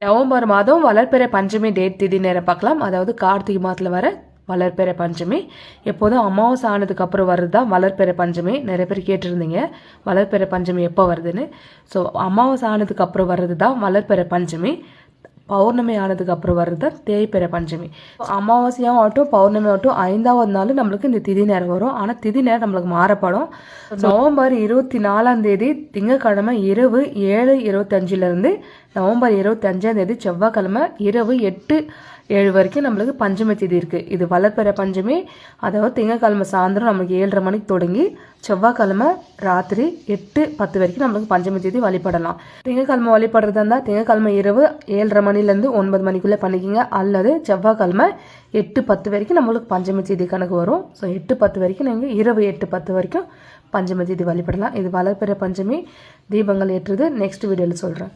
November மாதம் வளர்பிறை பஞ்சமி date திதி நேரம் பார்க்கலாம். அதாவது கார்த்திகை மாதத்தில் வர வளர்பிறை பஞ்சமி. எப்போதும் அமாவாசை ஆனதுக்கு அப்புறம் வர்றது தான் வளர்பிறை பஞ்சமி. நிறைய பேர் கேட்டிருந்தீங்க வளர்பிறை பஞ்சமி எப்போ வருதுன்னு. ஸோ அமாவாசை ஆனதுக்கு அப்புறம் வர்றது தான் வளர்பிறை பஞ்சமி. பௌர்ணமி ஆனதுக்கு அப்புறம் வர்றது தேய்பிறை பஞ்சமி. அமாவாசையாகவும் ஆகட்டும் பௌர்ணமி ஆகட்டும் 5வது நாள் நம்மளுக்கு இந்த திதி நேரம் வரும். ஆனால் திதி நேரம் நம்மளுக்கு மாறப்படும். நவம்பர் 24 திங்கட்கிழமை இரவு 7:25 நவம்பர் 25 செவ்வாய்க்கிழமை இரவு 8:07 வரைக்கும் நம்மளுக்கு பஞ்சமி திதி இருக்குது. இது வளர்பிறை பஞ்சமி. அதாவது திங்கட்கிழமை சாயந்தரம் நம்மளுக்கு 7:30 மணிக்கு தொடங்கி செவ்வாய்க்கிழமை ராத்திரி 8:10 வரைக்கும் நம்மளுக்கு பஞ்சமி திதி வழிபடலாம். திங்கட்கிழமை வழிபடுறதா இருந்தால் திங்கட்கிழமை இரவு 7:30 மணிலேருந்து 9 மணிக்குள்ளே பண்ணிக்கிங்க. அல்லது செவ்வாய்க்கிழமை 8:10 வரைக்கும் நம்மளுக்கு பஞ்சமி திதி கணக்கு வரும். ஸோ 8:10 வரைக்கும் நீங்கள் இரவு 8:10 வரைக்கும் பஞ்சமி திதி வழிபடலாம். இது வளர்பிறை பஞ்சமி தீபங்கள் ஏற்றுறது நெக்ஸ்ட் வீடியோவில் சொல்கிறேன்.